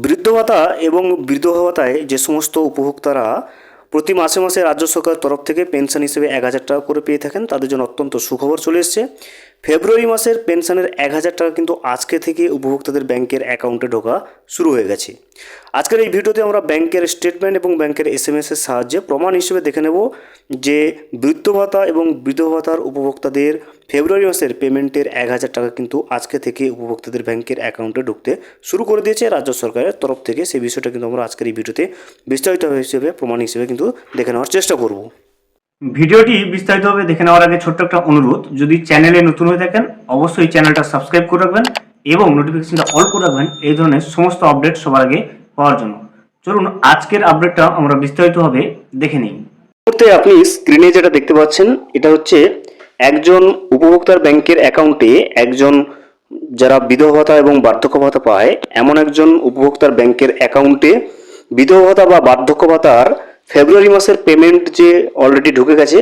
বৃদ্ধ ভাতা এবং বিধবা ভাতায় যে সমস্ত উপভোক্তারা প্রতি মাসে মাসে রাজ্য সরকারের তরফ থেকে পেনশন হিসেবে 1,000 টাকা করে পেয়ে থাকেন, তাদের জন্য অত্যন্ত সুখবর চলে এসেছে। ফেব্রুয়ারি মাসের পেনশনের 1,000 টাকা কিন্তু আজকে থেকে উপভোক্তাদের ব্যাংকের অ্যাকাউন্টে ঢোকা শুরু হয়ে গেছে। আজকের এই ভিডিওতে আমরা ব্যাংকের স্টেটমেন্ট এবং ব্যাংকের SMS-এর সাহায্যে প্রমাণ হিসেবে দেখে নেব যে বৃদ্ধ ভাতা এবং বিধবা ভাতার উপভোক্তাদের ফেব্রুয়ারি মাসের পেমেন্টের 1,000 টাকা কিন্তু আজকে থেকে উপভোক্তাদের ব্যাংকের অ্যাকাউন্টে ঢুকতে শুরু করে দিয়েছে রাজ্য সরকারের তরফ থেকে। সেই বিষয়টা কিন্তু আমরা আজকের এই ভিডিওতে বিস্তারিত হিসেবে প্রমাণ হিসেবে কিন্তু দেখে নেওয়ার চেষ্টা করব। ভিডিওটি বিস্তারিতভাবে দেখে নেওয়ার আগে ছোট্ট একটা অনুরোধ, যদি চ্যানেলে নতুন হয়ে থাকেন অবশ্যই চ্যানেলটা সাবস্ক্রাইব করে রাখবেন এবং নোটিফিকেশনটা অল করে রাখবেন এই ধরনের সমস্ত আপডেট সবার আগে পাওয়ার জন্য। চলুন আজকের আপডেটটা আমরা বিস্তারিতভাবে দেখে নিই। মুহূর্তে আপনি স্ক্রিনে যেটা দেখতে পাচ্ছেন এটা হচ্ছে একজন উপভোক্তার ব্যাংকের অ্যাকাউন্টে একজন যারা বিধবা ভাতা এবং বার্ধক্য ভাতা পায় এমন একজন উপভোক্তার ব্যাংকের অ্যাকাউন্টে বিধবা ভাতা বা বার্ধক্য ভাতার ফেব্রুয়ারি মাসের পেমেন্ট যে অলরেডি ঢুকে গেছে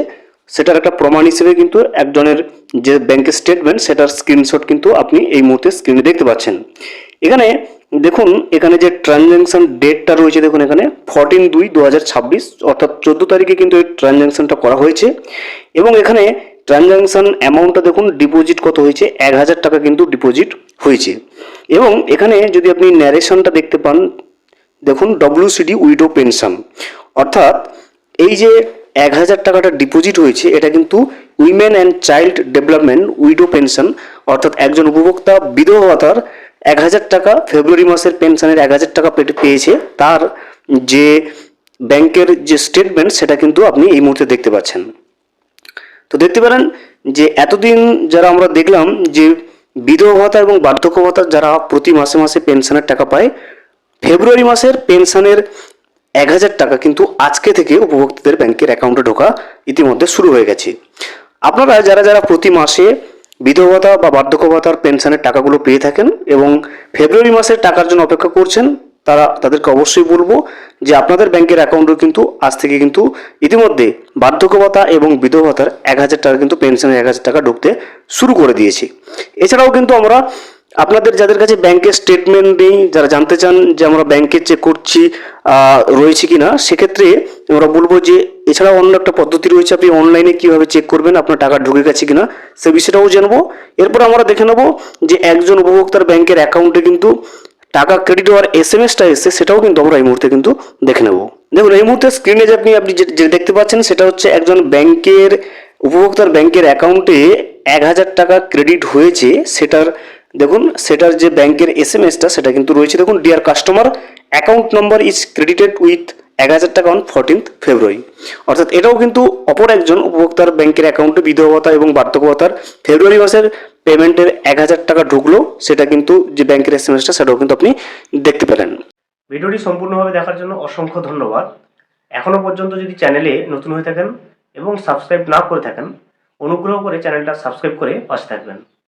সেটার একটা প্রমাণ হিসেবে কিন্তু একজনের যে ব্যাংকের স্টেটমেন্ট সেটার স্ক্রিনশট কিন্তু আপনি এই মুহূর্তে স্ক্রিনে দেখতে পাচ্ছেন। এখানে দেখুন, এখানে যে ট্রানজ্যাকশন ডেটটা রয়েছে দেখুন এখানে 14/2/2026 অর্থাৎ 14 তারিখে কিন্তু এই ট্রানজ্যাকশনটা করা হয়েছে এবং এখানে ট্রানজ্যাকশন অ্যামাউন্টটা দেখুন ডিপোজিট কত হয়েছে, 1,000 টাকা কিন্তু ডিপোজিট হয়েছে। এবং এখানে যদি আপনি ন্যারেশনটা দেখতে পান দেখুন WCD উইডো পেনশন, অর্থাৎ এই যে 1,000 টাকাটা ডিপোজিট হয়েছে এটা কিন্তু women and child development widow pension, অর্থাৎ একজন উপভোক্তা বিধবা ভাতার 1,000 টাকা ফেব্রুয়ারি মাসের পেনশনের 1,000 টাকা পেয়েছে, তার যে ব্যাংকের যে স্টেটমেন্ট সেটা কিন্তু আপনি এই মুহূর্তে দেখতে পাচ্ছেন। তো দেখতে পারেন যে এতদিন যারা আমরা দেখলাম যে বিধবা ভাতা এবং বার্ধক্য ভাতা যারা প্রতি মাসে মাসে পেনশনের টাকা পায়, ফেব্রুয়ারি মাসের পেনশনের 1,000 টাকা কিন্তু আজকে থেকে উপভোক্তাদের ব্যাংকের অ্যাকাউন্টে ঢোকা ইতিমধ্যে শুরু হয়ে গেছে। আপনারা যারা যারা প্রতি মাসে বিধবা ভাতা বা বার্ধক্য ভাতার পেনশনের টাকাগুলো পেয়ে থাকেন এবং ফেব্রুয়ারি মাসের টাকার জন্য অপেক্ষা করছেন, তাদেরকে অবশ্যই বলবো যে আপনাদের ব্যাংকের অ্যাকাউন্টে কিন্তু আজ থেকে কিন্তু ইতিমধ্যে বার্ধক্য ভাতা এবং বিধবা ভাতার 1,000 টাকা কিন্তু পেনশনের 1,000 টাকা ঢুকতে শুরু করে দিয়েছি। এছাড়াও কিন্তু আমরা আপনাদের যাদের কাছে ব্যাংকের স্টেটমেন্ট নেই, যারা জানতে চান যে আমরা ব্যাংকে চেক করছি রয়েছে কিনা, সেক্ষেত্রে আমরা বলবো যে এছাড়াও অন্য একটা পদ্ধতি রয়েছে, আপনি অনলাইনে কিভাবে চেক করবেন আপনার টাকা ঢুকে গেছে কিনা সে বিষয়টাও জানবো। এরপর আমরা দেখে নেবো যে একজন উপভোক্তার ব্যাংকের অ্যাকাউন্টে কিন্তু টাকা ক্রেডিট হওয়ার SMS-টা এসছে, সেটাও কিন্তু আমরা এই মুহূর্তে কিন্তু দেখে নেব। দেখুন এই মুহূর্তে স্ক্রিনে যে আপনি যে দেখতে পাচ্ছেন সেটা হচ্ছে একজন উপভোক্তার ব্যাংকের অ্যাকাউন্টে 1,000 টাকা ক্রেডিট হয়েছে, সেটার যে ব্যাংকের SMS-টা সেটা কিন্তু রয়েছে দেখুন, deer customer account number is credited with 1,000 টাকা অন 14th February। অর্থাৎ এটাও কিন্তু অপর একজন উপভোক্তার ব্যাংকের অ্যাকাউন্টে বিধবা ভাতা এবং বার্ধক্য ভাতার ফেব্রুয়ারি মাসের পেমেন্টের 1,000 টাকা ঢুকলো, সেটা কিন্তু যে ব্যাংকের SMS-টা সেটাও কিন্তু আপনি দেখতে পেলেন। ভিডিওটি সম্পূর্ণভাবে দেখার জন্য অসংখ্য ধন্যবাদ। এখনও পর্যন্ত যদি চ্যানেলে নতুন হয়ে থাকেন এবং সাবস্ক্রাইব না করে থাকেন, অনুগ্রহ করে চ্যানেলটা সাবস্ক্রাইব করে পাশে থাকবেন।